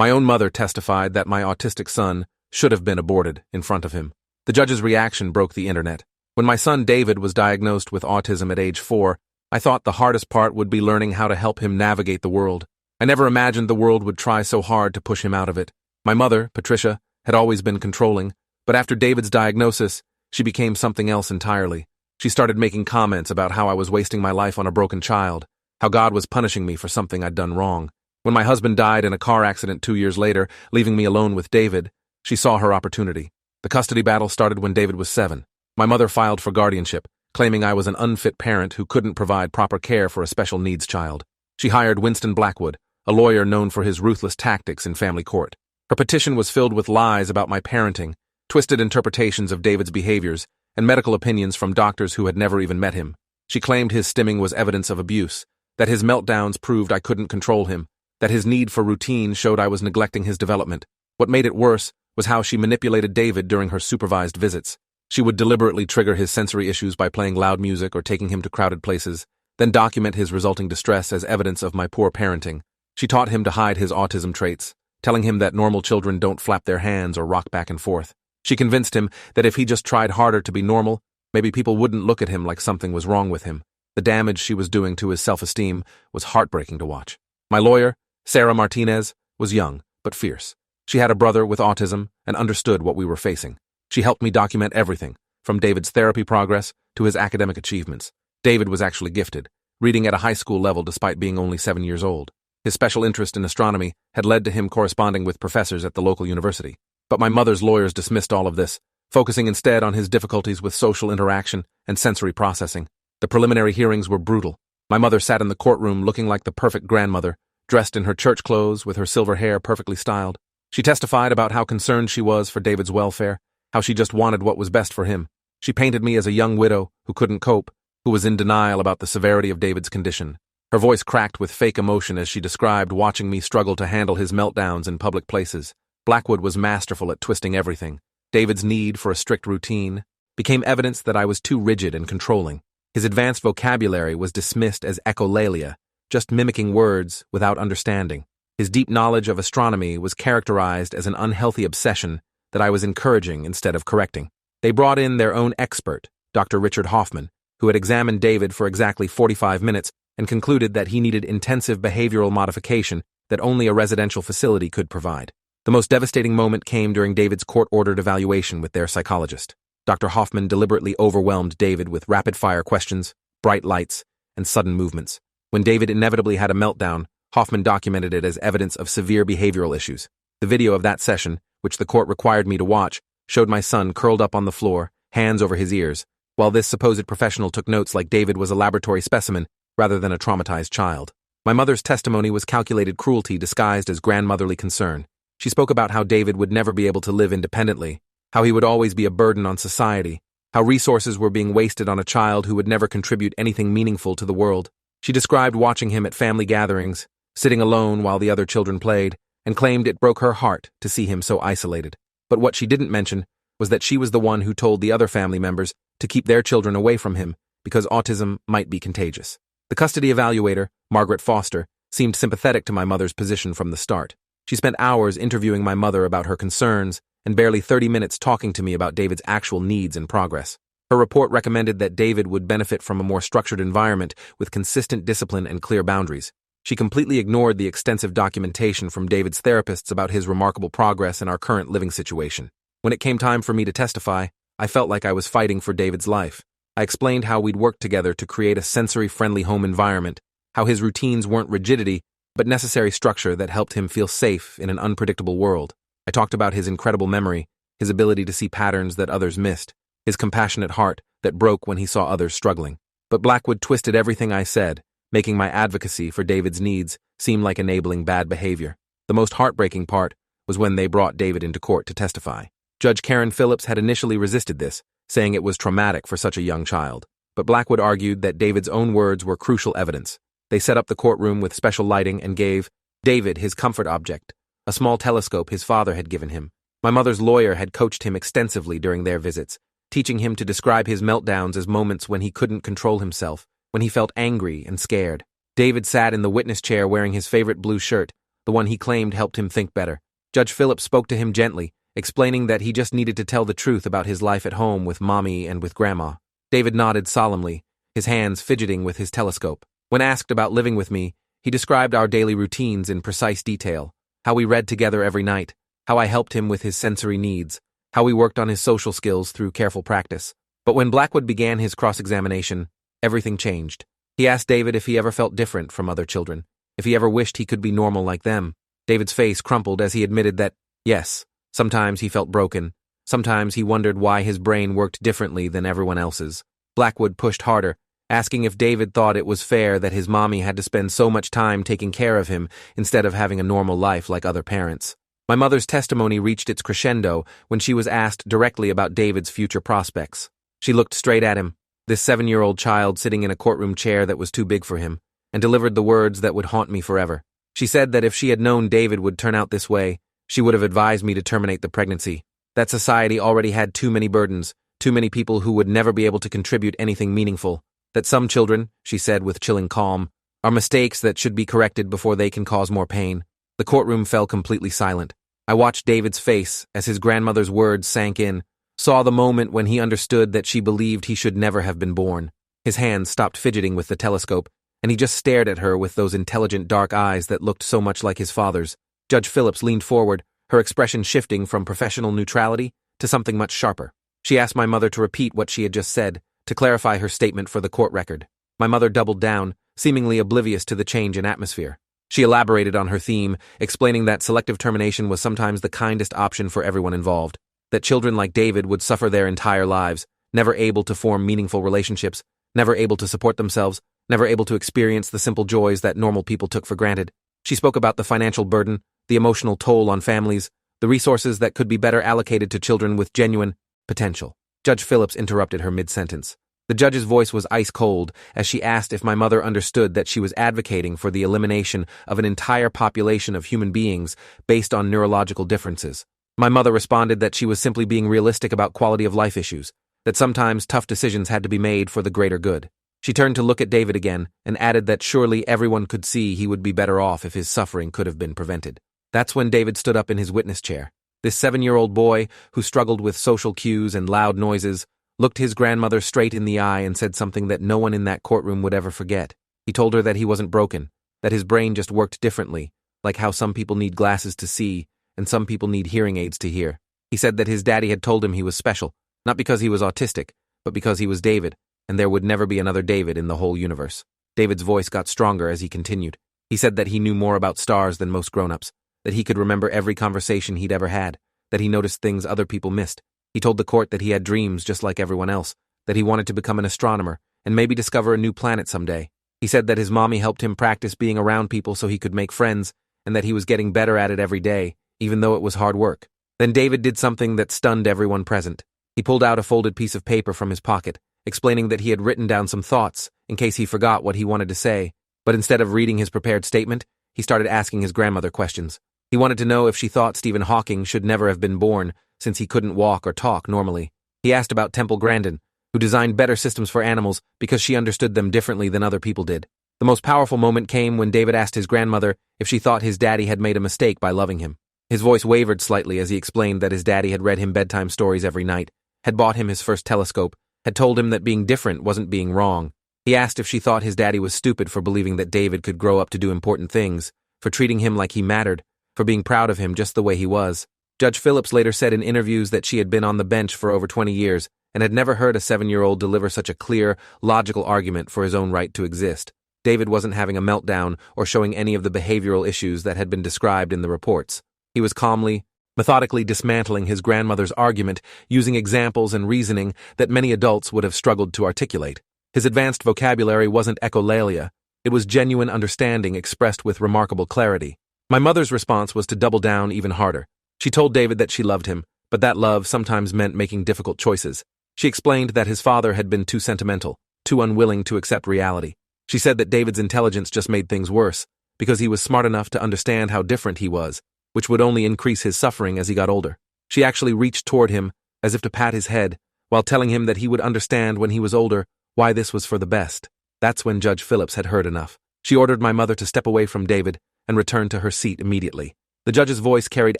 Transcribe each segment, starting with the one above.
My own mother testified that my autistic son should have been aborted in front of him. The judge's reaction broke the internet. When my son David was diagnosed with autism at age 4, I thought the hardest part would be learning how to help him navigate the world. I never imagined the world would try so hard to push him out of it. My mother, Patricia, had always been controlling, but after David's diagnosis, she became something else entirely. She started making comments about how I was wasting my life on a broken child, how God was punishing me for something I'd done wrong. When my husband died in a car accident 2 years later, leaving me alone with David, she saw her opportunity. The custody battle started when David was 7. My mother filed for guardianship, claiming I was an unfit parent who couldn't provide proper care for a special needs child. She hired Winston Blackwood, a lawyer known for his ruthless tactics in family court. Her petition was filled with lies about my parenting, twisted interpretations of David's behaviors, and medical opinions from doctors who had never even met him. She claimed his stimming was evidence of abuse, that his meltdowns proved I couldn't control him, that his need for routine showed I was neglecting his development. What made it worse was how she manipulated David during her supervised visits. She would deliberately trigger his sensory issues by playing loud music or taking him to crowded places, then document his resulting distress as evidence of my poor parenting. She taught him to hide his autism traits, telling him that normal children don't flap their hands or rock back and forth. She convinced him that if he just tried harder to be normal, maybe people wouldn't look at him like something was wrong with him. The damage she was doing to his self-esteem was heartbreaking to watch. My lawyer, Sarah Martinez, was young but fierce. She had a brother with autism and understood what we were facing. She helped me document everything, from David's therapy progress to his academic achievements. David was actually gifted, reading at a high school level despite being only 7 years old. His special interest in astronomy had led to him corresponding with professors at the local university. But my mother's lawyers dismissed all of this, focusing instead on his difficulties with social interaction and sensory processing. The preliminary hearings were brutal. My mother sat in the courtroom looking like the perfect grandmother, dressed in her church clothes with her silver hair perfectly styled. She testified about how concerned she was for David's welfare, how she just wanted what was best for him. She painted me as a young widow who couldn't cope, who was in denial about the severity of David's condition. Her voice cracked with fake emotion as she described watching me struggle to handle his meltdowns in public places. Blackwood was masterful at twisting everything. David's need for a strict routine became evidence that I was too rigid and controlling. His advanced vocabulary was dismissed as echolalia, just mimicking words without understanding. His deep knowledge of astronomy was characterized as an unhealthy obsession that I was encouraging instead of correcting. They brought in their own expert, Dr. Richard Hoffman, who had examined David for exactly 45 minutes and concluded that he needed intensive behavioral modification that only a residential facility could provide. The most devastating moment came during David's court-ordered evaluation with their psychologist. Dr. Hoffman deliberately overwhelmed David with rapid-fire questions, bright lights, and sudden movements. When David inevitably had a meltdown, Hoffman documented it as evidence of severe behavioral issues. The video of that session, which the court required me to watch, showed my son curled up on the floor, hands over his ears, while this supposed professional took notes like David was a laboratory specimen rather than a traumatized child. My mother's testimony was calculated cruelty disguised as grandmotherly concern. She spoke about how David would never be able to live independently, how he would always be a burden on society, how resources were being wasted on a child who would never contribute anything meaningful to the world. She described watching him at family gatherings, sitting alone while the other children played, and claimed it broke her heart to see him so isolated. But what she didn't mention was that she was the one who told the other family members to keep their children away from him because autism might be contagious. The custody evaluator, Margaret Foster, seemed sympathetic to my mother's position from the start. She spent hours interviewing my mother about her concerns and barely 30 minutes talking to me about David's actual needs and progress. Her report recommended that David would benefit from a more structured environment with consistent discipline and clear boundaries. She completely ignored the extensive documentation from David's therapists about his remarkable progress in our current living situation. When it came time for me to testify, I felt like I was fighting for David's life. I explained how we'd worked together to create a sensory-friendly home environment, how his routines weren't rigidity, but necessary structure that helped him feel safe in an unpredictable world. I talked about his incredible memory, his ability to see patterns that others missed, his compassionate heart that broke when he saw others struggling. But Blackwood twisted everything I said, making my advocacy for David's needs seem like enabling bad behavior. The most heartbreaking part was when they brought David into court to testify. Judge Karen Phillips had initially resisted this, saying it was traumatic for such a young child. But Blackwood argued that David's own words were crucial evidence. They set up the courtroom with special lighting and gave David his comfort object, a small telescope his father had given him. My mother's lawyer had coached him extensively during their visits, teaching him to describe his meltdowns as moments when he couldn't control himself, when he felt angry and scared. David sat in the witness chair wearing his favorite blue shirt, the one he claimed helped him think better. Judge Phillips spoke to him gently, explaining that he just needed to tell the truth about his life at home with Mommy and with Grandma. David nodded solemnly, his hands fidgeting with his telescope. When asked about living with me, he described our daily routines in precise detail, how we read together every night, how I helped him with his sensory needs, how we worked on his social skills through careful practice. But when Blackwood began his cross-examination, everything changed. He asked David if he ever felt different from other children, if he ever wished he could be normal like them. David's face crumpled as he admitted that, yes, sometimes he felt broken. Sometimes he wondered why his brain worked differently than everyone else's. Blackwood pushed harder, asking if David thought it was fair that his mommy had to spend so much time taking care of him instead of having a normal life like other parents. My mother's testimony reached its crescendo when she was asked directly about David's future prospects. She looked straight at him, this 7-year-old child sitting in a courtroom chair that was too big for him, and delivered the words that would haunt me forever. She said that if she had known David would turn out this way, she would have advised me to terminate the pregnancy. That society already had too many burdens, too many people who would never be able to contribute anything meaningful. That some children, she said with chilling calm, are mistakes that should be corrected before they can cause more pain. The courtroom fell completely silent. I watched David's face as his grandmother's words sank in, saw the moment when he understood that she believed he should never have been born. His hands stopped fidgeting with the telescope, and he just stared at her with those intelligent dark eyes that looked so much like his father's. Judge Phillips leaned forward, her expression shifting from professional neutrality to something much sharper. She asked my mother to repeat what she had just said, to clarify her statement for the court record. My mother doubled down, seemingly oblivious to the change in atmosphere. She elaborated on her theme, explaining that selective termination was sometimes the kindest option for everyone involved, that children like David would suffer their entire lives, never able to form meaningful relationships, never able to support themselves, never able to experience the simple joys that normal people took for granted. She spoke about the financial burden, the emotional toll on families, the resources that could be better allocated to children with genuine potential. Judge Phillips interrupted her mid-sentence. The judge's voice was ice-cold as she asked if my mother understood that she was advocating for the elimination of an entire population of human beings based on neurological differences. My mother responded that she was simply being realistic about quality of life issues, that sometimes tough decisions had to be made for the greater good. She turned to look at David again and added that surely everyone could see he would be better off if his suffering could have been prevented. That's when David stood up in his witness chair. This 7-year-old boy, who struggled with social cues and loud noises, looked his grandmother straight in the eye and said something that no one in that courtroom would ever forget. He told her that he wasn't broken, that his brain just worked differently, like how some people need glasses to see and some people need hearing aids to hear. He said that his daddy had told him he was special, not because he was autistic, but because he was David, and there would never be another David in the whole universe. David's voice got stronger as he continued. He said that he knew more about stars than most grown-ups, that he could remember every conversation he'd ever had, that he noticed things other people missed. He told the court that he had dreams just like everyone else, that he wanted to become an astronomer and maybe discover a new planet someday. He said that his mommy helped him practice being around people so he could make friends, and that he was getting better at it every day, even though it was hard work. Then David did something that stunned everyone present. He pulled out a folded piece of paper from his pocket, explaining that he had written down some thoughts in case he forgot what he wanted to say, but instead of reading his prepared statement, he started asking his grandmother questions. He wanted to know if she thought Stephen Hawking should never have been born, since he couldn't walk or talk normally. He asked about Temple Grandin, who designed better systems for animals because she understood them differently than other people did. The most powerful moment came when David asked his grandmother if she thought his daddy had made a mistake by loving him. His voice wavered slightly as he explained that his daddy had read him bedtime stories every night, had bought him his first telescope, had told him that being different wasn't being wrong. He asked if she thought his daddy was stupid for believing that David could grow up to do important things, for treating him like he mattered, for being proud of him just the way he was. Judge Phillips later said in interviews that she had been on the bench for over 20 years and had never heard a 7-year-old deliver such a clear, logical argument for his own right to exist. David wasn't having a meltdown or showing any of the behavioral issues that had been described in the reports. He was calmly, methodically dismantling his grandmother's argument using examples and reasoning that many adults would have struggled to articulate. His advanced vocabulary wasn't echolalia. It was genuine understanding expressed with remarkable clarity. My mother's response was to double down even harder. She told David that she loved him, but that love sometimes meant making difficult choices. She explained that his father had been too sentimental, too unwilling to accept reality. She said that David's intelligence just made things worse, because he was smart enough to understand how different he was, which would only increase his suffering as he got older. She actually reached toward him, as if to pat his head, while telling him that he would understand when he was older why this was for the best. That's when Judge Phillips had heard enough. She ordered my mother to step away from David, and returned to her seat immediately. The judge's voice carried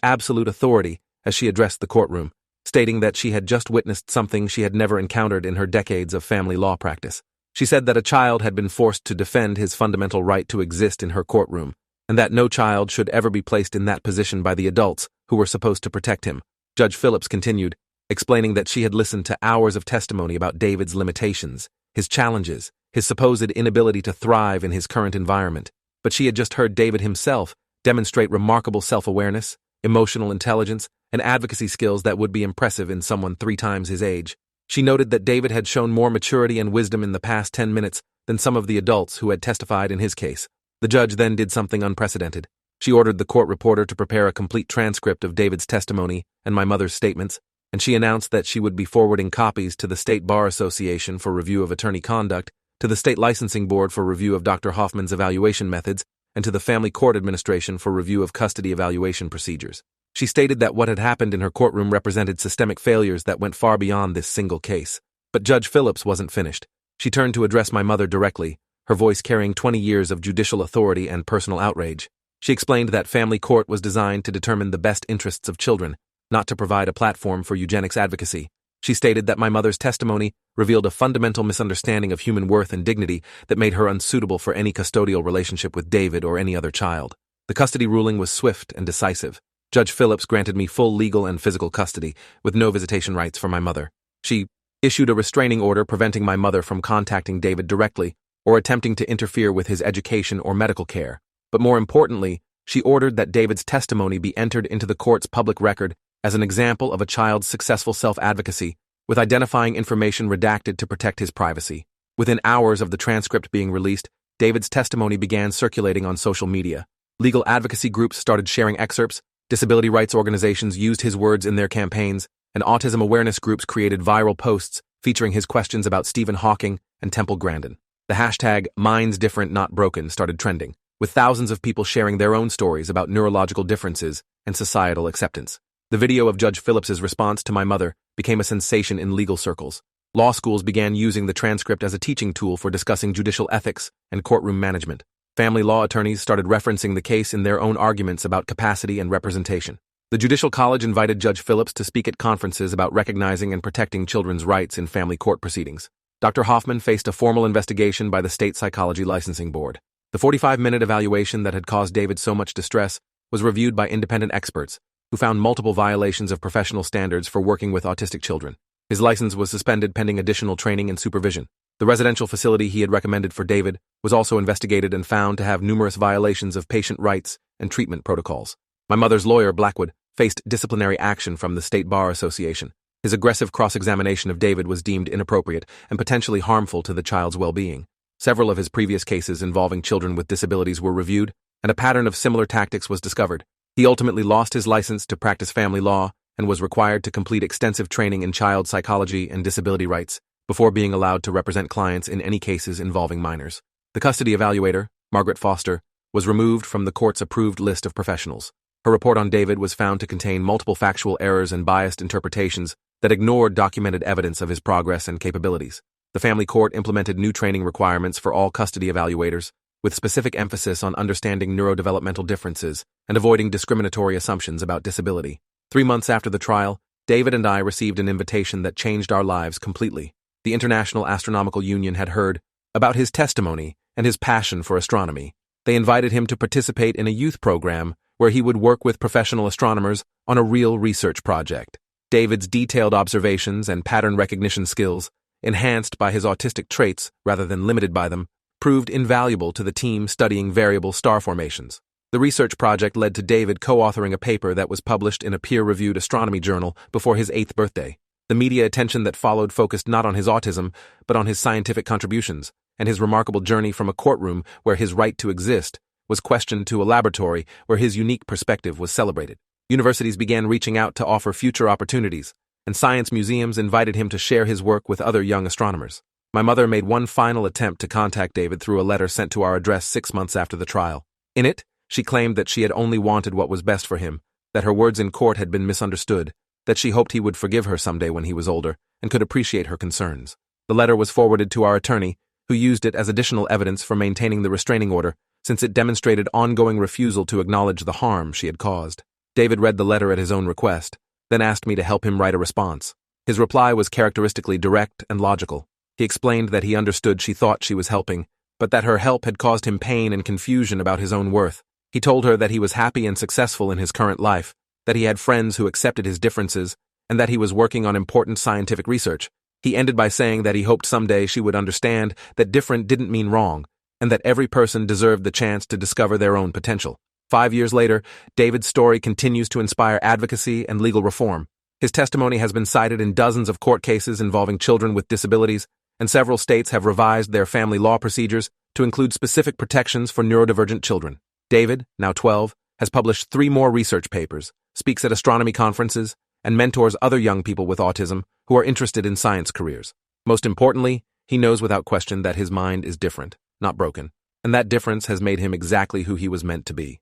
absolute authority as she addressed the courtroom, stating that she had just witnessed something she had never encountered in her decades of family law practice. She said that a child had been forced to defend his fundamental right to exist in her courtroom, and that no child should ever be placed in that position by the adults who were supposed to protect him. Judge Phillips continued, explaining that she had listened to hours of testimony about David's limitations, his challenges, his supposed inability to thrive in his current environment, but she had just heard David himself demonstrate remarkable self-awareness, emotional intelligence, and advocacy skills that would be impressive in someone 3 times his age. She noted that David had shown more maturity and wisdom in the past 10 minutes than some of the adults who had testified in his case. The judge then did something unprecedented. She ordered the court reporter to prepare a complete transcript of David's testimony and my mother's statements, and she announced that she would be forwarding copies to the State Bar Association for review of attorney conduct, to the State Licensing Board for review of Dr. Hoffman's evaluation methods, and to the Family Court Administration for review of custody evaluation procedures. She stated that what had happened in her courtroom represented systemic failures that went far beyond this single case. But Judge Phillips wasn't finished. She turned to address my mother directly, her voice carrying 20 years of judicial authority and personal outrage. She explained that family court was designed to determine the best interests of children, not to provide a platform for eugenics advocacy. She stated that my mother's testimony revealed a fundamental misunderstanding of human worth and dignity that made her unsuitable for any custodial relationship with David or any other child. The custody ruling was swift and decisive. Judge Phillips granted me full legal and physical custody, with no visitation rights for my mother. She issued a restraining order preventing my mother from contacting David directly or attempting to interfere with his education or medical care. But more importantly, she ordered that David's testimony be entered into the court's public record as an example of a child's successful self-advocacy, with identifying information redacted to protect his privacy. Within hours of the transcript being released, David's testimony began circulating on social media. Legal advocacy groups started sharing excerpts, disability rights organizations used his words in their campaigns, and autism awareness groups created viral posts featuring his questions about Stephen Hawking and Temple Grandin. The hashtag #MindsDifferentNotBroken started trending, with thousands of people sharing their own stories about neurological differences and societal acceptance. The video of Judge Phillips's response to my mother became a sensation in legal circles. Law schools began using the transcript as a teaching tool for discussing judicial ethics and courtroom management. Family law attorneys started referencing the case in their own arguments about capacity and representation. The Judicial College invited Judge Phillips to speak at conferences about recognizing and protecting children's rights in family court proceedings. Dr. Hoffman faced a formal investigation by the State Psychology Licensing Board. The 45-minute evaluation that had caused David so much distress was reviewed by independent experts, who found multiple violations of professional standards for working with autistic children. His license was suspended pending additional training and supervision. The residential facility he had recommended for David was also investigated and found to have numerous violations of patient rights and treatment protocols. My mother's lawyer, Blackwood, faced disciplinary action from the State Bar Association. His aggressive cross-examination of David was deemed inappropriate and potentially harmful to the child's well-being. Several of his previous cases involving children with disabilities were reviewed, and a pattern of similar tactics was discovered. He ultimately lost his license to practice family law and was required to complete extensive training in child psychology and disability rights before being allowed to represent clients in any cases involving minors. The custody evaluator, Margaret Foster, was removed from the court's approved list of professionals. Her report on David was found to contain multiple factual errors and biased interpretations that ignored documented evidence of his progress and capabilities. The family court implemented new training requirements for all custody evaluators, with specific emphasis on understanding neurodevelopmental differences and avoiding discriminatory assumptions about disability. 3 months after the trial, David and I received an invitation that changed our lives completely. The International Astronomical Union had heard about his testimony and his passion for astronomy. They invited him to participate in a youth program where he would work with professional astronomers on a real research project. David's detailed observations and pattern recognition skills, enhanced by his autistic traits rather than limited by them, proved invaluable to the team studying variable star formations. The research project led to David co-authoring a paper that was published in a peer-reviewed astronomy journal before his 8th birthday. The media attention that followed focused not on his autism, but on his scientific contributions, and his remarkable journey from a courtroom where his right to exist was questioned to a laboratory where his unique perspective was celebrated. Universities began reaching out to offer future opportunities, and science museums invited him to share his work with other young astronomers. My mother made one final attempt to contact David through a letter sent to our address 6 months after the trial. In it, she claimed that she had only wanted what was best for him, that her words in court had been misunderstood, that she hoped he would forgive her someday when he was older and could appreciate her concerns. The letter was forwarded to our attorney, who used it as additional evidence for maintaining the restraining order, since it demonstrated ongoing refusal to acknowledge the harm she had caused. David read the letter at his own request, then asked me to help him write a response. His reply was characteristically direct and logical. He explained that he understood she thought she was helping, but that her help had caused him pain and confusion about his own worth. He told her that he was happy and successful in his current life, that he had friends who accepted his differences, and that he was working on important scientific research. He ended by saying that he hoped someday she would understand that different didn't mean wrong, and that every person deserved the chance to discover their own potential. 5 years later, David's story continues to inspire advocacy and legal reform. His testimony has been cited in dozens of court cases involving children with disabilities, and several states have revised their family law procedures to include specific protections for neurodivergent children. David, now 12, has published 3 more research papers, speaks at astronomy conferences, and mentors other young people with autism who are interested in science careers. Most importantly, he knows without question that his mind is different, not broken, and that difference has made him exactly who he was meant to be.